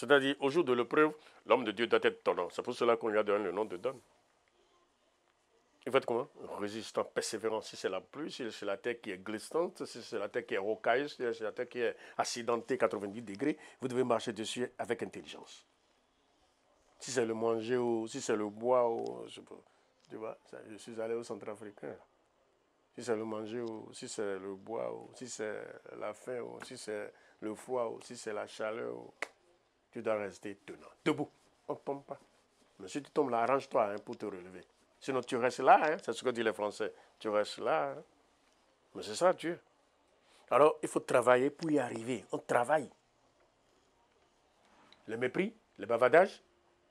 C'est-à-dire, au jour de l'épreuve, l'homme de Dieu doit être tonnant. C'est pour cela qu'on lui a donné le nom de Don. Il va être comment? Résistant, persévérant. Si c'est la pluie, si c'est la terre qui est glissante, si c'est la terre qui est rocailleuse, si c'est la terre qui est accidentée 90 degrés, vous devez marcher dessus avec intelligence. Si c'est le manger ou si c'est le bois ou je sais pas, tu vois, je suis allé au Centrafricain. Si c'est le manger ou si c'est le bois ou si c'est la faim ou si c'est le froid ou si c'est la chaleur, tu dois rester tenant, debout. On ne tombe pas. Mais si tu tombes là, arrange-toi hein, pour te relever. Sinon, tu restes là, hein, c'est ce que disent les Français. Tu restes là. Hein. Mais c'est ça, Dieu. Alors, il faut travailler pour y arriver. On travaille. Le mépris, le bavardage,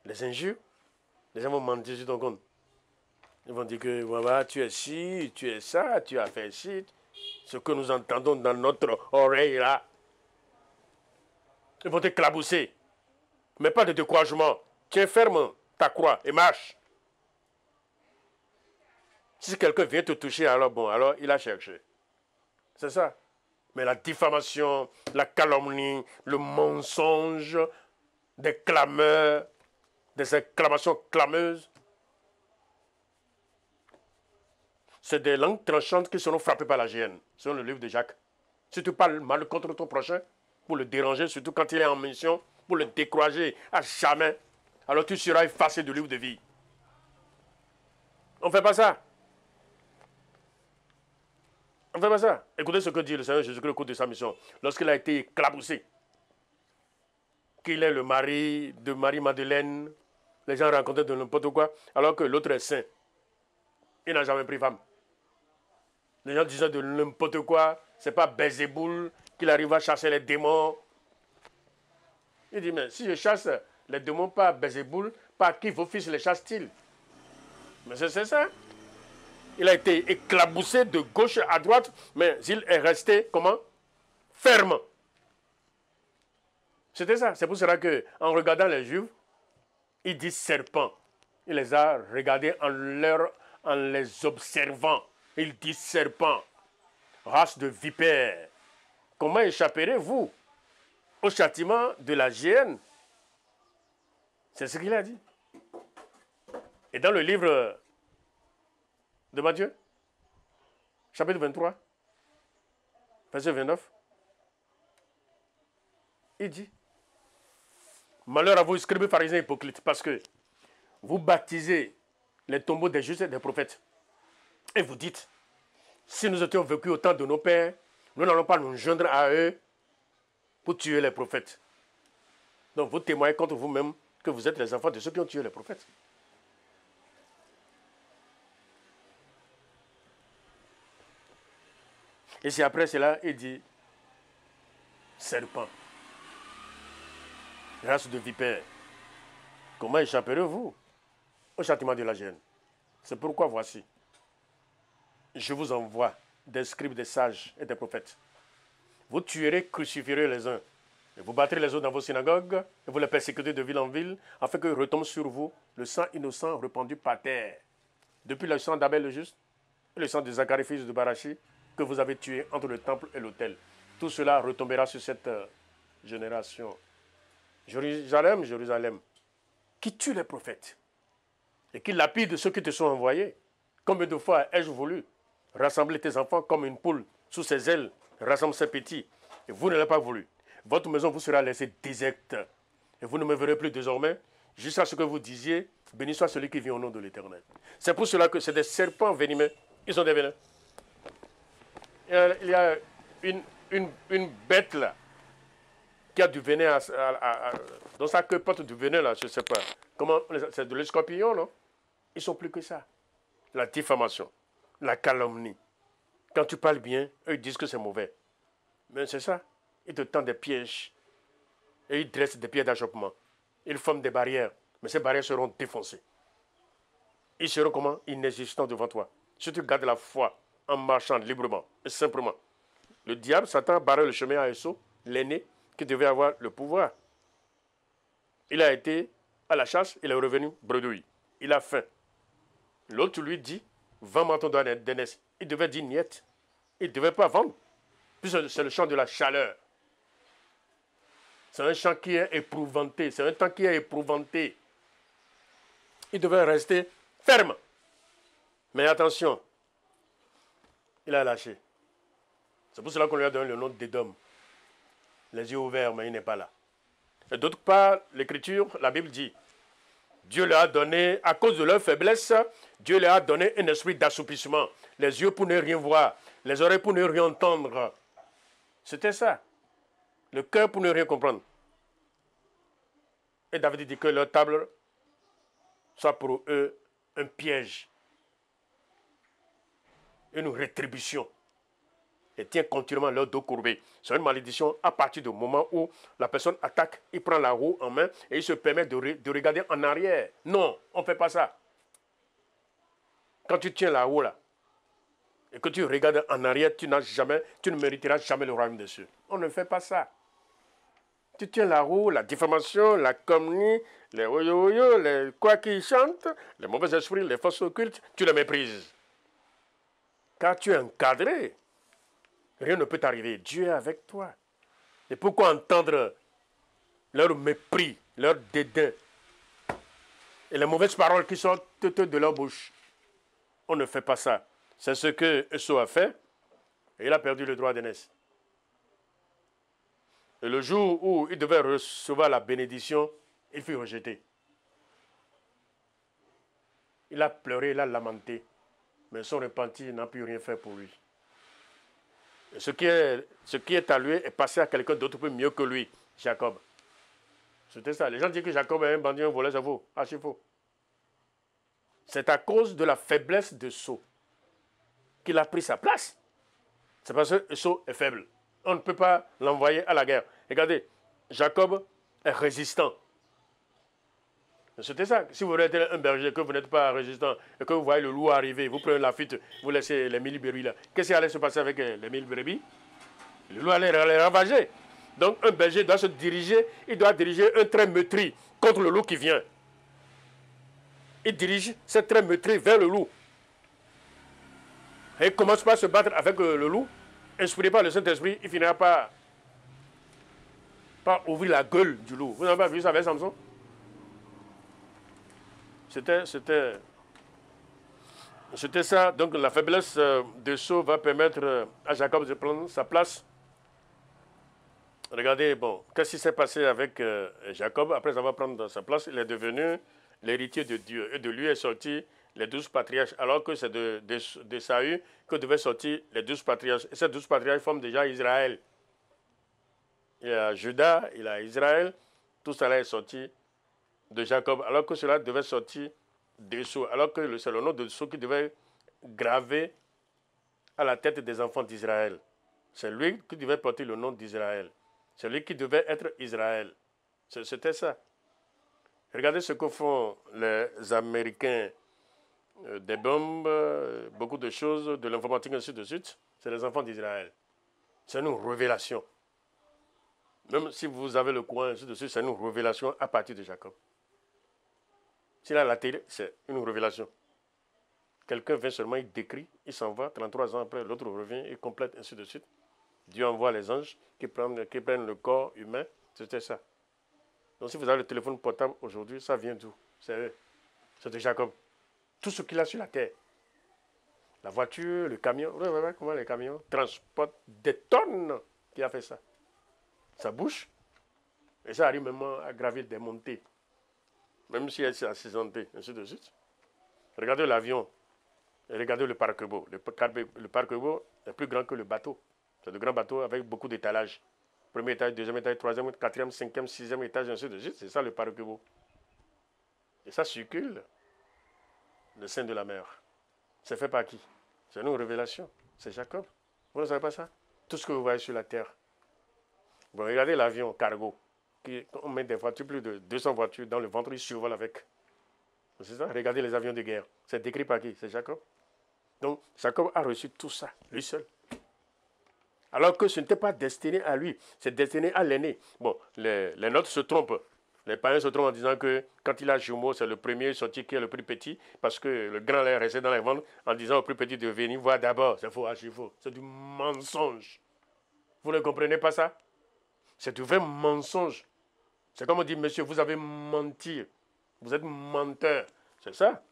les injures, les gens vont mentir sur ton compte. Ils vont dire que voilà, tu es ci, tu es ça, tu as fait ci. Ce que nous entendons dans notre oreille là. Ils vont t'éclabousser. Mais pas de découragement. Tiens ferme ta croix et marche. Si quelqu'un vient te toucher, alors bon, alors il a cherché. C'est ça. Mais la diffamation, la calomnie, le mensonge, des clameurs, des exclamations clameuses, c'est des langues tranchantes qui seront frappées par la géhenne, selon le livre de Jacques. Si tu parles mal contre ton prochain, pour le déranger, surtout quand il est en mission, pour le décourager à jamais, alors tu seras effacé du livre de vie. On ne fait pas ça. On ne fait pas ça. Écoutez ce que dit le Seigneur Jésus-Christ au cours de sa mission. Lorsqu'il a été éclaboussé, qu'il est le mari de Marie-Madeleine, les gens racontaient de n'importe quoi, alors que l'autre est saint. Il n'a jamais pris femme. Les gens disaient de n'importe quoi. C'est pas Belzéboul qu'il arrive à chasser les démons. Il dit, mais si je chasse les démons par Belzéboul, par qui vos fils les chassent-ils? Mais c'est ça. Il a été éclaboussé de gauche à droite, mais il est resté, comment? Ferme. C'était ça. C'est pour cela qu'en regardant les Juifs, il dit serpent. Il les a regardés en les observant. Il dit serpent, race de vipères. Comment échapperez-vous au châtiment de la géhenne? C'est ce qu'il a dit. Et dans le livre de Matthieu, chapitre 23, verset 29, il dit, malheur à vous, scribes, pharisiens, hypocrites, parce que vous baptisez les tombeaux des justes et des prophètes. Et vous dites, si nous étions vécus au temps de nos pères, nous n'allons pas nous joindre à eux pour tuer les prophètes. Donc vous témoignez contre vous-même que vous êtes les enfants de ceux qui ont tué les prophètes. Et c'est après cela, il dit, serpent, race de vipères, comment échapperez-vous au châtiment de la géhenne? C'est pourquoi voici, je vous envoie des scribes, des sages et des prophètes. Vous tuerez, crucifierez les uns, et vous battrez les autres dans vos synagogues, et vous les persécutez de ville en ville, afin que retombe sur vous le sang innocent répandu par terre, depuis le sang d'Abel le juste, et le sang de Zacharie fils de Barachi, que vous avez tué entre le temple et l'autel. Tout cela retombera sur cette génération. Jérusalem, Jérusalem, qui tue les prophètes et qui lapide ceux qui te sont envoyés. Combien de fois ai-je voulu rassembler tes enfants comme une poule sous ses ailes, rassemble ses petits, et vous ne l'avez pas voulu. Votre maison vous sera laissée déserte, et vous ne me verrez plus désormais, jusqu'à ce que vous disiez, béni soit celui qui vient au nom de l'Éternel. C'est pour cela que c'est des serpents venimeux, ils ont des venins. Il y a une bête là, qui a du venin dans sa queue porte du venin là, je ne sais pas. Comment, c'est de l'escorpion, non? Ils sont plus que ça. La diffamation, la calomnie. Quand tu parles bien, eux ils disent que c'est mauvais. Mais c'est ça. Ils te tendent des pièges. Et ils dressent des pieds d'achoppement. Ils forment des barrières. Mais ces barrières seront défoncées. Ils seront comment? Inexistants devant toi. Si tu gardes la foi en marchant librement et simplement. Le diable, Satan, barrait le chemin à Esau, l'aîné, qui devait avoir le pouvoir. Il a été à la chasse, il est revenu bredouille. Il a faim. L'autre lui dit, vends-moi ton doigt d'aînesse. Il devait dire niet. Il ne devait pas vendre. Puis c'est le champ de la chaleur. C'est un chant qui est éprouvanté. C'est un temps qui est éprouvanté. Il devait rester ferme. Mais attention, il a lâché. C'est pour cela qu'on lui a donné le nom d'Édom. Les yeux ouverts, mais il n'est pas là. Et d'autre part, l'Écriture, la Bible dit, Dieu leur a donné, à cause de leur faiblesse, Dieu leur a donné un esprit d'assoupissement. Les yeux pour ne rien voir, les oreilles pour ne rien entendre. C'était ça. Le cœur pour ne rien comprendre. Et David dit que leur table soit pour eux un piège, une rétribution. Et tient continuellement leur dos courbé. C'est une malédiction à partir du moment où la personne attaque, il prend la roue en main et il se permet de regarder en arrière. Non, on ne fait pas ça. Quand tu tiens la roue là, et que tu regardes en arrière, tu ne mériteras jamais le royaume des cieux. On ne fait pas ça. Tu tiens la roue, la diffamation, la calomnie, les oyo-oyo, les quoi qui chantent, les mauvais esprits, les forces occultes, tu les méprises. Car tu es encadré. Rien ne peut t'arriver. Dieu est avec toi. Et pourquoi entendre leur mépris, leur dédain et les mauvaises paroles qui sortent de leur bouche? On ne fait pas ça. C'est ce que Esau a fait et il a perdu le droit d'aînesse. Et le jour où il devait recevoir la bénédiction, il fut rejeté. Il a pleuré, il a lamenté, mais son repenti n'a plus rien fait pour lui. Et ce qui est à lui est passé à quelqu'un d'autre peu mieux que lui, Jacob. C'était ça. Les gens disent que Jacob est un bandit, un voleur, c'est faux. Archi faux. C'est à cause de la faiblesse de Esau qu'il a pris sa place. C'est parce que Esau est faible. On ne peut pas l'envoyer à la guerre. Regardez, Jacob est résistant. C'était ça. Si vous êtes un berger, que vous n'êtes pas résistant, et que vous voyez le loup arriver, vous prenez la fuite, vous laissez les 1000 brebis là. Qu'est-ce qui allait se passer avec les 1000 brebis? Le loup allait les ravager. Donc un berger doit se diriger, il doit diriger un trait meurtri contre le loup qui vient. Il dirige ce trait meurtri vers le loup. Et il commence par se battre avec le loup. Inspiré par le Saint-Esprit, il finira par ouvrir la gueule du loup. Vous n'avez pas vu ça avec Samson? C'était ça. Donc la faiblesse de Saul va permettre à Jacob de prendre sa place. Regardez, bon, qu'est-ce qui s'est passé avec Jacob? Après avoir pris sa place, il est devenu l'héritier de Dieu. Et de lui est sorti les 12 patriarches, alors que c'est de Saül que devaient sortir les 12 patriarches. Et ces 12 patriarches forment déjà Israël. Il y a Juda, il y a Israël, tout cela est sorti de Jacob, alors que cela devait sortir d'Esau, alors que c'est le nom de Esau qui devait graver à la tête des enfants d'Israël. C'est lui qui devait porter le nom d'Israël. C'est lui qui devait être Israël. C'était ça. Regardez ce que font les Américains. Des bombes, beaucoup de choses, de l'informatique, ainsi de suite. C'est les enfants d'Israël. C'est une révélation. Même si vous avez le courant, ainsi de suite, c'est une révélation à partir de Jacob. S'il a la télé, c'est une révélation. Quelqu'un vient seulement, il décrit, il s'en va, 33 ans après, l'autre revient, il complète, ainsi de suite. Dieu envoie les anges qui prennent le corps humain. C'était ça. Donc si vous avez le téléphone portable aujourd'hui, ça vient d'où? C'est eux. C'est de Jacob. Tout ce qu'il a sur la terre. La voiture, le camion. Vous voyez comment les camions transportent des tonnes. Qui a fait ça? Ça bouge. Et ça arrive même à gravir des montées. Même si elle s'est accidentée, ainsi de suite. Regardez l'avion. Et regardez le paquebot. Le paquebot est plus grand que le bateau. C'est de grands bateaux avec beaucoup d'étalages. Premier étage, deuxième étage, troisième, quatrième, cinquième, sixième étage, ainsi de suite. C'est ça le paquebot. Et ça circule. Le sein de la mer. C'est fait par qui? C'est une révélation. C'est Jacob. Vous ne savez pas ça? Tout ce que vous voyez sur la terre. Bon, regardez l'avion cargo. On met des voitures, plus de 200 voitures dans le ventre, ils survolent avec. C'est ça? Regardez les avions de guerre. C'est décrit par qui? C'est Jacob. Donc, Jacob a reçu tout ça, lui seul. Alors que ce n'était pas destiné à lui, c'est destiné à l'aîné. Bon, les nôtres se trompent. Les païens se trompent en disant que quand il a jumeau, c'est le premier sorti qui est le plus petit, parce que le grand est resté dans les ventres en disant au plus petit de venir voir d'abord. C'est faux, archi faux. C'est du mensonge. Vous ne comprenez pas ça? C'est du vrai mensonge. C'est comme on dit, monsieur, vous avez menti. Vous êtes menteur. C'est ça.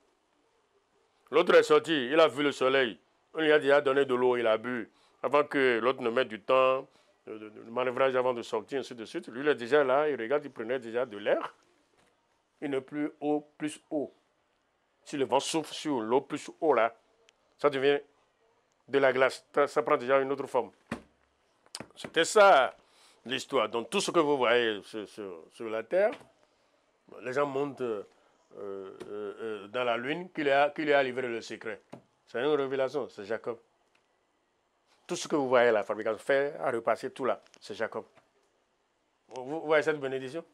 L'autre est sorti, il a vu le soleil. On lui a déjà donné de l'eau, il a bu. Avant que l'autre ne mette du temps, de manœuvrage avant de sortir, ainsi de suite. Lui, il est déjà là, il regarde, il prenait déjà de l'air. Il n'est plus haut, plus haut. Si le vent souffle sur l'eau plus haut, là, ça devient de la glace. Ça prend déjà une autre forme. C'était ça l'histoire. Donc tout ce que vous voyez sur la Terre, les gens montent dans la Lune, qui lui a livré le secret. C'est une révélation, c'est Jacob. Tout ce que vous voyez, la fabrication, fait à repasser tout là, c'est Jacob. Vous voyez cette bénédiction?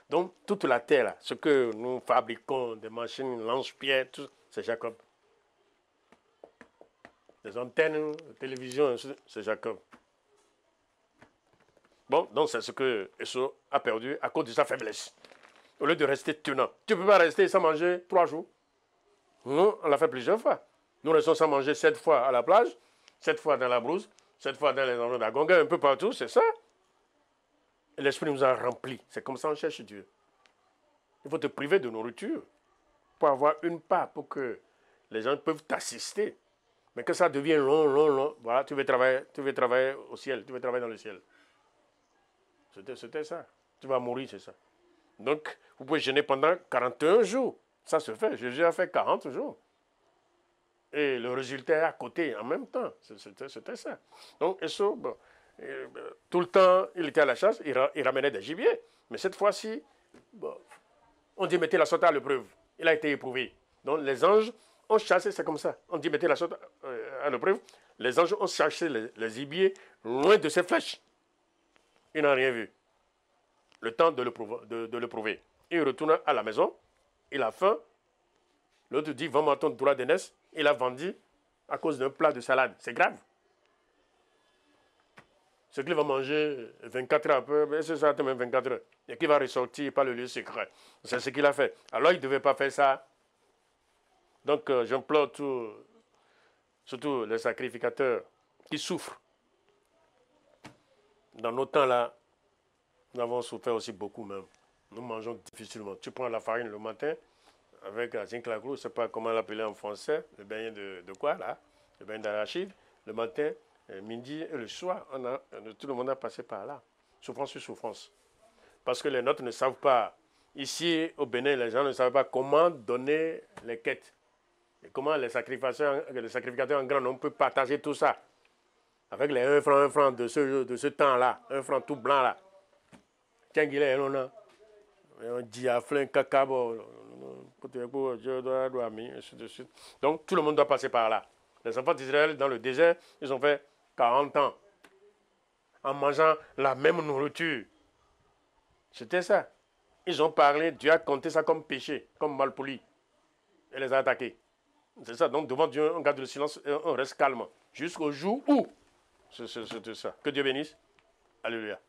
Donc toute la Terre, là, ce que nous fabriquons, des machines, lance-pierres, tout, c'est Jacob. Les antennes, la télévision, c'est Jacob. Bon, donc c'est ce que Esau a perdu à cause de sa faiblesse. Au lieu de rester tenant. Tu ne peux pas rester sans manger 3 jours. Nous, on l'a fait plusieurs fois. Nous restons sans manger 7 fois à la plage, 7 fois dans la brousse, 7 fois dans les endroits d'Agonga, un peu partout, c'est ça. Et l'Esprit nous a remplis. C'est comme ça qu'on cherche Dieu. Il faut te priver de nourriture pour avoir une part, pour que les gens peuvent t'assister. Mais que ça devienne long. Voilà, tu veux travailler au ciel, tu veux travailler dans le ciel. C'était ça. Tu vas mourir, c'est ça. Donc, vous pouvez jeûner pendant 41 jours. Ça se fait. Jésus a fait 40 jours. Et le résultat est à côté, en même temps. C'était ça. Donc, Esau, bon, tout le temps, il était à la chasse, il ramenait des gibiers. Mais cette fois-ci, bon, on dit mettez la sorte à l'épreuve. Il a été éprouvé. Donc, les anges ont chassé, c'est comme ça. On dit mettez la sorte à l'épreuve. Les anges ont chassé les gibiers loin de ses flèches. Il n'a rien vu. Le temps de le prouver. Il retourne à la maison, il a faim. L'autre dit, vends-moi ton droit d'aînesse. Il a vendu à cause d'un plat de salade. C'est grave. Ce qu'il va manger 24 heures après, c'est ça, même 24 heures. Et qu'il va ressortir par le lieu secret. C'est ce qu'il a fait. Alors, il ne devait pas faire ça. Donc, j'implore surtout les sacrificateurs qui souffrent. Dans nos temps-là, nous avons souffert aussi beaucoup même. Nous mangeons difficilement. Tu prends la farine le matin avec la zinc la je ne sais pas comment l'appeler en français, le beignet de quoi là? Le beignet d'arachide. Le matin, midi et le soir, tout le monde a passé par là. Souffrance sur souffrance. Parce que les nôtres ne savent pas. Ici, au Bénin, les gens ne savent pas comment donner les quêtes. Et comment les sacrificateurs en grand nombre peuvent partager tout ça. Avec les 1 franc de ce temps-là. 1 franc tout blanc là. Tiens, il est là. Un diaflin, cacabo. Donc, tout le monde doit passer par là. Les enfants d'Israël, dans le désert, ils ont fait 40 ans en mangeant la même nourriture. C'était ça. Ils ont parlé, Dieu a compté ça comme péché, comme malpoli. Et les a attaqués. C'est ça. Donc, devant Dieu, on garde le silence et on reste calme. Jusqu'au jour où. C'était ça. Que Dieu bénisse. Alléluia.